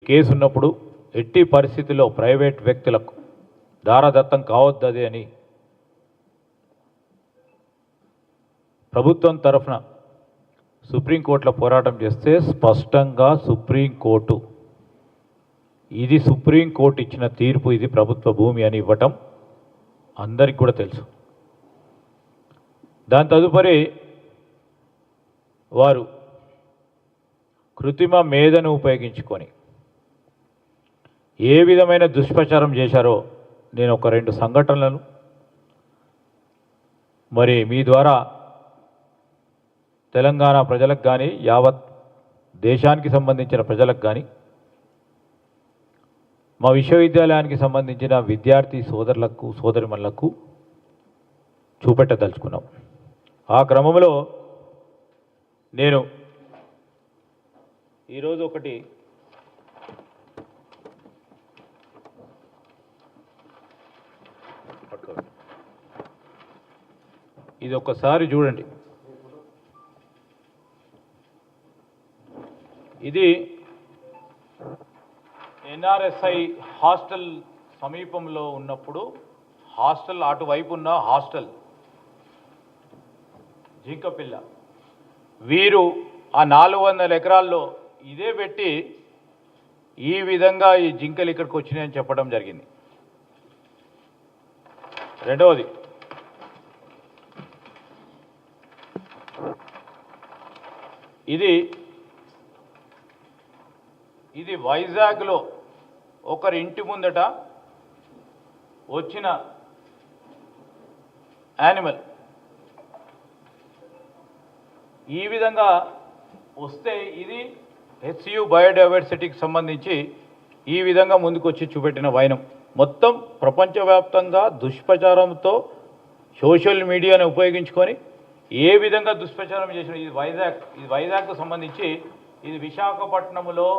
Case ఉన్నప్పుడు ఎట్టి పరిస్థితుల్లో ప్రైవేట్ వ్యక్తులకు దారదత్తం కావద్దది అని ప్రభుత్వం తరఫున సుప్రీంకోర్టులో పోరాటం చేస్తే స్పష్టంగా సుప్రీంకోర్టు ఇది సుప్రీంకోర్టు ఇచ్చిన తీర్పు, ఇది ప్రభుత్వ భూమి అని ఇవ్వటం అందరికి కూడా తెలుసు. దాని తదుపరి వారు కృత్రిమ మేధను ఉపయోగించుకొని ఏ విధమైన దుష్ప్రచారం చేశారో నేను ఒక 2 సంఘటనలను మరి మీ ద్వారా తెలంగాణ ప్రజలకు కానీ యావత్ దేశానికి సంబంధించిన ప్రజలకు కానీ మా విశ్వవిద్యాలయానికి సంబంధించిన విద్యార్థి సోదరులకు సోదరిమణులకు చూపెట్టదలుచుకున్నాం. ఆ క్రమంలో నేను ఈరోజు ఒకటి ఇది ఒక్కసారి చూడండి. ఇది ఎన్ఆర్ఎస్ఐ హాస్టల్ సమీపంలో ఉన్నప్పుడు హాస్టల్ అటువైపు ఉన్న హాస్టల్ జింకపిల్ల వీరు ఆ 400 ఎకరాల్లో ఇదే పెట్టి ఈ విధంగా ఈ జింకలు ఇక్కడికి వచ్చినాయని చెప్పడం జరిగింది. రెండవది, ఇది వైజాగ్లో ఒకరి ఇంటి ముందట వచ్చిన యానిమల్. ఈ విధంగా వస్తే ఇది హెచ్సియు బయోడైవర్సిటీకి సంబంధించి ఈ విధంగా ముందుకొచ్చి చూపెట్టిన వైనం మొత్తం ప్రపంచవ్యాప్తంగా దుష్ప్రచారంతో సోషల్ మీడియాను ఉపయోగించుకొని ఏ విధంగా దుష్ప్రచారం చేసిన ఇది వైజాగ్కు సంబంధించి ఇది విశాఖపట్నంలో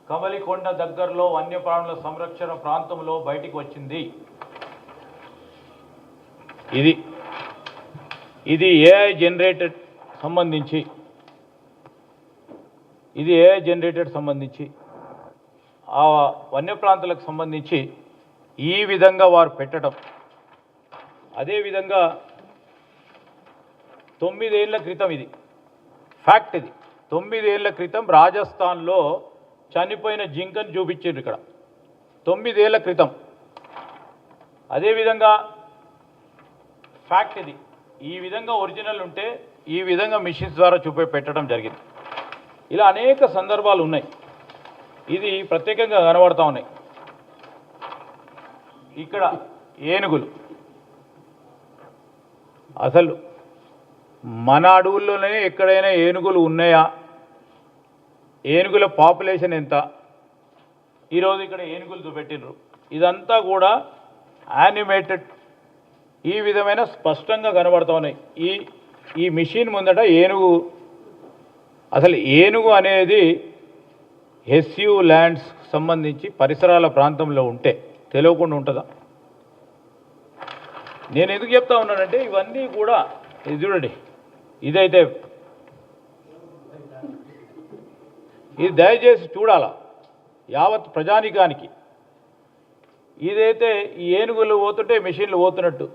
కమలికొండ దగ్గరలో వన్యప్రాణుల సంరక్షణ ప్రాంతంలో బయటికి వచ్చింది. ఇది ఏఐ జనరేటెడ్ సంబంధించి ఆ వన్యప్రాంతాలకు సంబంధించి ఈ విధంగా వారు పెట్టడం. అదేవిధంగా 9 ఏళ్ల క్రితం ఇది ఫ్యాక్ట్, ఇది 9 ఏళ్ల క్రితం రాజస్థాన్లో చనిపోయిన జింకను చూపించారు ఇక్కడ 9 ఏళ్ల క్రితం. అదేవిధంగా ఫ్యాక్ట్ ఇది. ఈ విధంగా ఒరిజినల్ ఉంటే ఈ విధంగా మిషన్స్ ద్వారా పెట్టడం జరిగింది. ఇలా అనేక సందర్భాలు ఉన్నాయి. ఇది ప్రత్యేకంగా కనబడతా ఉన్నాయి. ఇక్కడ ఏనుగులు, అసలు మన అడవుల్లోనే ఎక్కడైనా ఏనుగులు ఉన్నాయా? ఏనుగుల పాపులేషన్ ఎంత? ఈరోజు ఇక్కడ ఏనుగులు చూపెట్టినరు. ఇదంతా కూడా యానిమేటెడ్ ఈ విధమైన స్పష్టంగా కనబడతా ఉన్నాయి. ఈ మిషన్ ముందట ఏనుగు, అసలు ఏనుగు అనేది హెచ్సియు ల్యాండ్స్ సంబంధించి పరిసరాల ప్రాంతంలో ఉంటే తెలియకుండా ఉంటుందా? నేను ఎందుకు చెప్తా ఉన్నానంటే ఇవన్నీ కూడా ఇది చూడండి, ఇదైతే ఇది దయచేసి చూడాలా యావత్ ప్రజానికానికి. ఇదైతే ఈ ఏనుగులు పోతుంటే మెషిన్లు పోతున్నట్టు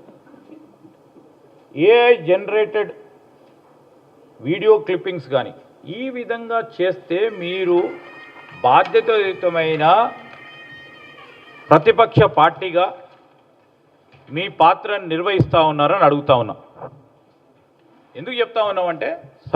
ఏఐ జనరేటెడ్ వీడియో క్లిప్పింగ్స్ కానీ ఈ విధంగా చేస్తే మీరు బాధ్యతాయుతమైన ప్రతిపక్ష పార్టీగా మీ పాత్రను నిర్వహిస్తూ ఉన్నారని అడుగుతా ఉన్నాం. ఎందుకు చెప్తా ఉన్నామంటే